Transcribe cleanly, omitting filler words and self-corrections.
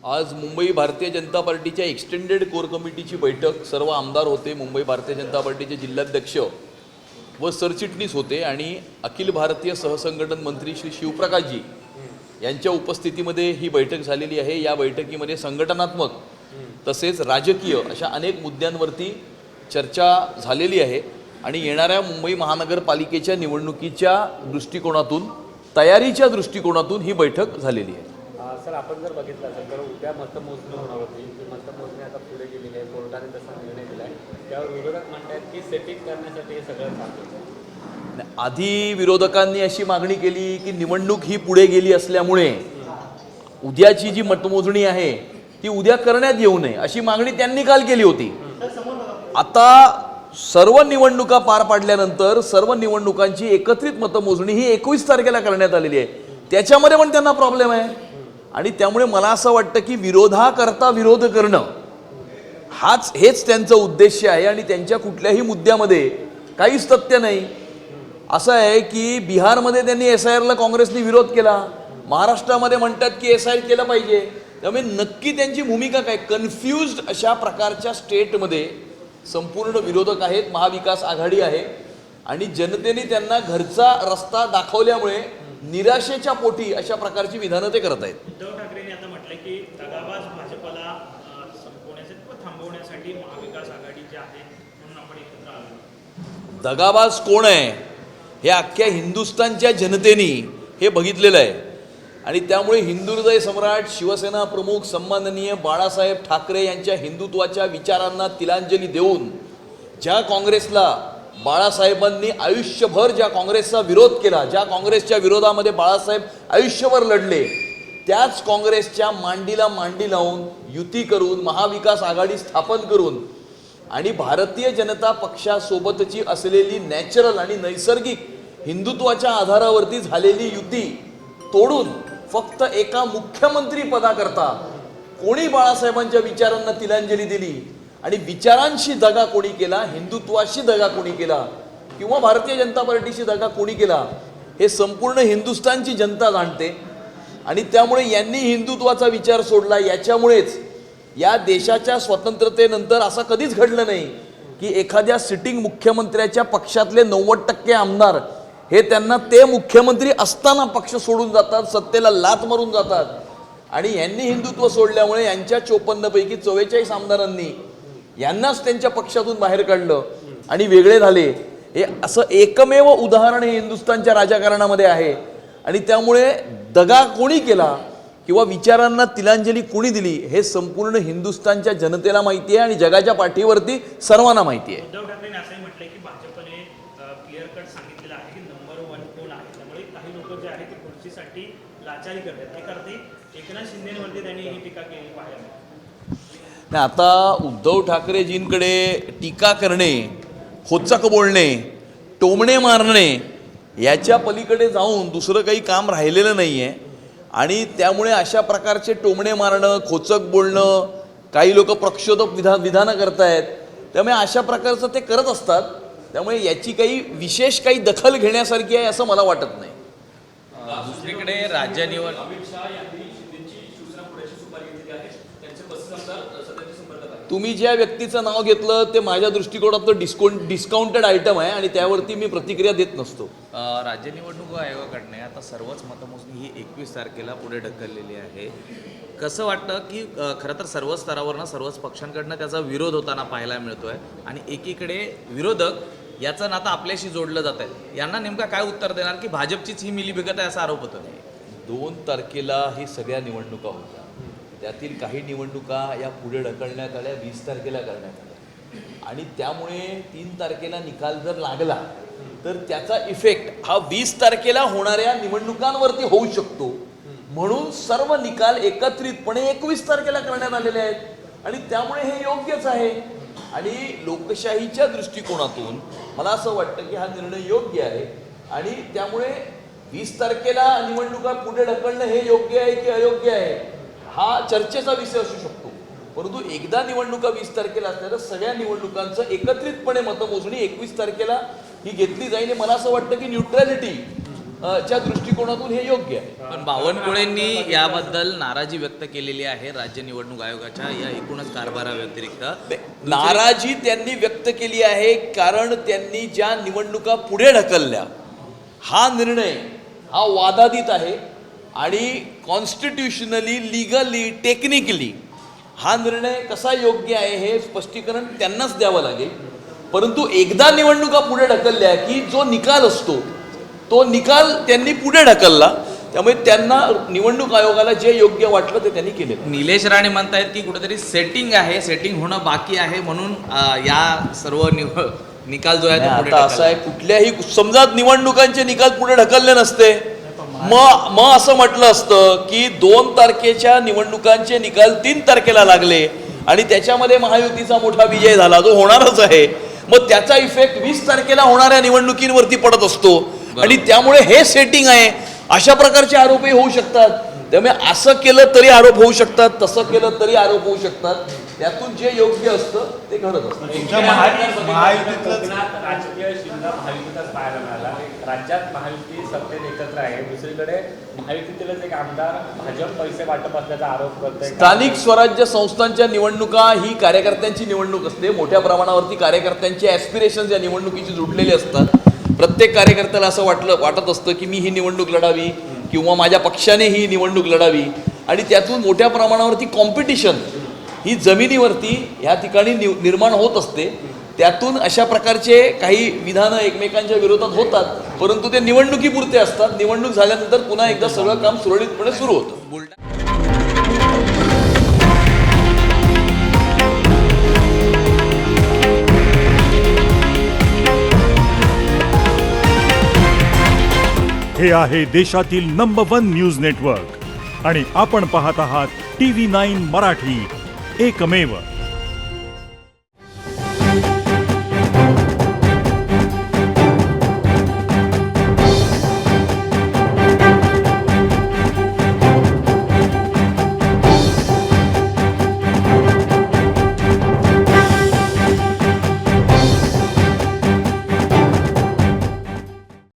आज मुंबई भारतीय जनता पार्टीच्या extended core कमिटीची बैठक, सर्व आमदार होते, मुंबई भारतीय जनता पार्टीचे जिल्हाध्यक्ष व सरचिटणीस होते आणि अखिल भारतीय सहसंघटन मंत्री श्री शिवप्रकाशजी यांच्या उपस्थितीमध्ये ही बैठक झालेली आहे। या बैठकीमध्ये संघटनात्मक तसेच राजकीय अशा अनेक मुद्द्यांवरती चर्चा झालेली आहे आणि येणाऱ्या मुंबई महानगरपालिकेच्या निवडणुकीच्या दृष्टिकोनातून, तयारीच्या दृष्टिकोनातून ही बैठक झालेली आहे। सर, आपण जर बघितलं असेल तर उद्या मतमोजणी होणार होती, ती मतमोजणी आता पुढे गेलेली आहे, कोर्टाने तसा निर्णय दिला आहे। त्यावर विरोधक म्हणतात की सेटिंग करण्यासाठी हे सगळं चालतं। आधी विरोधकांनी अशी मागणी केली की निवडणूक ही पुढे गेली असल्यामुळे उद्याची जी मतमोजणी आहे ती उद्या करण्यात येऊ नये अशी मागणी त्यांनी काल केली होती। आता सर्व निवडणुका पार पाडल्यानंतर सर्व निवडणुकांची एकत्रित मतमोजणी ही 21 तारखेला करण्यात आलेली आहे। त्याच्यामध्ये पण त्यांना प्रॉब्लेम आहे आणि त्यामुळे मला असं वाटतं की विरोधाकरता विरोध करणं हेच त्यांचं उद्देश आहे आणि त्यांच्या कुठल्याही मुद्द्यामध्ये काहीच तथ्य नाही। असं आहे की बिहारमध्ये त्यांनी SIRला काँग्रेसने विरोध केला, महाराष्ट्रामध्ये म्हणतात की SIR केलं पाहिजे। त्यामुळे नक्की त्यांची भूमिका काय, कन्फ्युज्ड अशा प्रकारच्या स्टेटमध्ये संपूर्ण विरोधक आहेत, महाविकास आघाडी आहे आणि जनतेने त्यांना घरचा रस्ता दाखवल्यामुळे निराशेच्या पोटी अशा प्रकारची विधानं ते करत आहेत। उद्धव ठाकरेंनी आता म्हटलं की दगाबाज भाजपला संपवण्यासाठी व थांबवण्यासाठी महाविकास आघाडी जी आहे म्हणून आपण एकत्र आलो। दगाबाज कोण आहे हे अख्ख्या हिंदुस्थानच्या जनतेने हे बघितलेलं आहे आणि त्यामुळे हिंदू हृदय सम्राट, शिवसेना प्रमुख सन्माननीय बाळासाहेब ठाकरे यांच्या हिंदुत्वाच्या विचारांना तिलांजली देऊन ज्या काँग्रेसला बाळासाहेबांनी आयुष्यभर, ज्या काँग्रेसचा विरोध केला, ज्या काँग्रेसच्या विरोधामध्ये बाळासाहेब आयुष्यभर लढले, त्याच काँग्रेसच्या मांडीला मांडी लावून युती करून महाविकास आघाडी स्थापन करून आणि भारतीय जनता पक्षासोबतची असलेली नॅचरल आणि नैसर्गिक हिंदुत्वाच्या आधारावरती झालेली युती तोडून फक्त एका मुख्यमंत्री पदाकरता कोणी बाळासाहेबांच्या विचारांना तिलांजली दिली आणि विचारांशी दगा कोणी केला, हिंदुत्वाशी दगा कोणी केला किंवा भारतीय जनता पार्टीशी दगा कोणी केला हे संपूर्ण हिंदुस्थानची जनता जाणते आणि त्यामुळे यांनी हिंदुत्वाचा विचार सोडला। याच्यामुळेच या देशाच्या स्वतंत्रतेनंतर असं कधीच घडलं नाही की एखाद्या सिटिंग मुख्यमंत्र्याच्या पक्षातले 90% आमदार हे त्यांना ते मुख्यमंत्री असताना पक्ष सोडून जातात, सत्तेला लाथ मारून जातात आणि यांनी हिंदुत्व सोडल्यामुळे यांच्या 54 पैकी 44 आमदारांनी यांनाच त्यांच्या पक्षातून बाहेर काढलं आणि वेगळे झाले। हे असं एकमेव उदाहरण हे हिंदुस्थानच्या राजकारणामध्ये आहे आणि त्यामुळे दगा कोणी केला किंवा विचारांना तिलांजली कोणी दिली हे संपूर्ण हिंदुस्थानच्या जनतेला माहिती आहे आणि जगाच्या पाठीवरती सर्वांना माहिती आहे। उद्धव ठाकरेंनी असंही म्हटलंय की भाजपने क्लिअर कट सांगितलेलं आहे की नंबर 1 कोण आहे, त्यामुळे काही लोक जे आहेत ते खुर्चीसाठी लाचारी करतात। एक अर्थी एकनाथ शिंदेवरती त्यांनी ही टीका केली पाहिजे। आता उद्धव ठाकरेजींकडे टीका करणे, खोचक बोलणे, टोमणे मारणे याच्या पलीकडे जाऊन दुसरं काही काम राहिलेलं नाही आहे आणि त्यामुळे अशा प्रकारचे टोमणे मारणं, खोचक बोलणं, काही लोक प्रक्षोभक विधानं करतायत, त्यामुळे अशा प्रकारचं ते करत असतात। त्यामुळे याची काही विशेष काही दखल घेण्यासारखी आहे असं मला वाटत नाही। दुसरीकडे राज्य निवड तुम्ही ज्या व्यक्तीचं नाव घेतलं ते माझ्या दृष्टिकोनातलं डिस्काउंटेड आयटम आहे आणि त्यावरती मी प्रतिक्रिया देत नसतो। राज्य निवडणूक आयोगाकडने आता सर्वच मतमोजणी ही 21 तारखेला पुढे ढकललेली आहे। कसं वाटतं की खरं तर सर्वच स्तरावरनं सर्वच पक्षांकडनं त्याचा विरोध होताना पाहायला मिळतोय आणि एकीकडे विरोधक याचं नातं आपल्याशी जोडलं जात आहे, यांना नेमका काय उत्तर देणार की भाजपचीच ही मिलीभगत आहे असा आरोप होतो। 2 तारखेला ही सगळ्या निवडणुका होत्या, त्यातील काही निवडणुका या पुढे ढकलण्यात आल्या, 20 तारखेला करण्यात आल्या आणि त्यामुळे 3 तारखेला निकाल जर लागला तर त्याचा इफेक्ट हा 20 तारखेला होणाऱ्या निवडणुकांवरती होऊ शकतो। म्हणून सर्व निकाल एकत्रितपणे 21 तारखेला करण्यात आलेले आहेत आणि त्यामुळे हे योग्यच आहे आणि लोकशाहीच्या दृष्टिकोनातून मला असं वाटतं की हा निर्णय योग्य आहे आणि त्यामुळे 20 तारखेला निवडणुका पुढे ढकलणं हे योग्य आहे की अयोग्य आहे हा चर्चेचा विषय असू शकतो, परंतु एकदा निवडणुका 20 तारखेला असल्या तर सगळ्या निवडणुकांचं एकत्रितपणे मतमोजणी 21 तारखेला ही घेतली जाईल। मला असं वाटतं की न्यूट्रॅलिटी च्या दृष्टिकोनातून हे योग्य आहे. पण बावनकुळेंनी याबद्दल नाराजी व्यक्त केलेली आहे राज्य निवडणूक आयोगाच्या या एकूणच कारभाराव्यतिरिक्त. नाराजी त्यांनी व्यक्त केली आहे कारण त्यांनी ज्या निवडणुका पुढे ढकलल्या हा निर्णय हा वादातीत आहे आणि कॉन्स्टिट्युशनली, लीगली, टेक्निकली हा निर्णय कसा योग्य आहे हे स्पष्टीकरण त्यांनाच द्यावं लागेल. परंतु एकदा निवडणुका पुढे ढकलल्या की जो निकाल असतो तो निकाल त्यांनी पुढे ढकलला, त्यामुळे त्यांना निवडणूक आयोगाला जे योग्य वाटलं ते त्यांनी केलं. निलेश राणे म्हणतायत की कुठेतरी सेटिंग आहे, सेटिंग होणं बाकी आहे म्हणून या सर्व निकाल जो आहे तो पुढे आता असं आहे, कुठल्याही समजा निवडणुकांचे निकाल पुढे ढकलले नसते मग असं म्हटलं असतं की 2 तारखेच्या निवडणुकांचे निकाल 3 तारखेला लागले आणि त्याच्यामध्ये महायुतीचा मोठा विजय झाला जो होणारच आहे, मग त्याचा इफेक्ट 20 तारखेला होणाऱ्या निवडणुकींवरती पडत असतो आणि त्यामुळे हे सेटिंग आहे अशा प्रकारचे आरोपही होऊ शकतात. त्यामुळे असं केलं तरी आरोप होऊ शकतात, तसं केलं तरी आरोप होऊ शकतात. त्यातून जे योग्य असतं ते घडत असतं. कोकणात राजकीय शिंदा महायुतीचाच पाहायला मिळाला. राज्यात महायुती सत्तेत एकत्र आहे, दुसरीकडे महायुतीतीलच एक आमदार भाजप पैसे वाटप असल्याचा आरोप करतोय. स्थानिक स्वराज्य संस्थांच्या निवडणुका ही कार्यकर्त्यांची निवडणूक असते. मोठ्या प्रमाणावरती कार्यकर्त्यांचे ॲस्पिरेशन्स या निवडणुकीची जुडलेले असतात. प्रत्येक कार्यकर्त्याला असं वाटत असतं की मी ही निवडणूक लढावी किंवा माझ्या पक्षाने ही निवडणूक लढावी आणि त्यातून मोठ्या प्रमाणावरती कॉम्पिटिशन ही जमिनीवरती ह्या ठिकाणी निर्माण होत असते. त्यातून अशा प्रकारचे काही विधानं एकमेकांच्या विरोधात होतात, परंतु ते निवडणुकीपुरते असतात. निवडणूक झाल्यानंतर पुन्हा एकदा सगळं काम सुरळीतपणे सुरू होतं. हे आहे देशातील नंबर 1 न्यूज नेटवर्क आणि आपण पाहत आहात TV9 मराठी, एकमेव.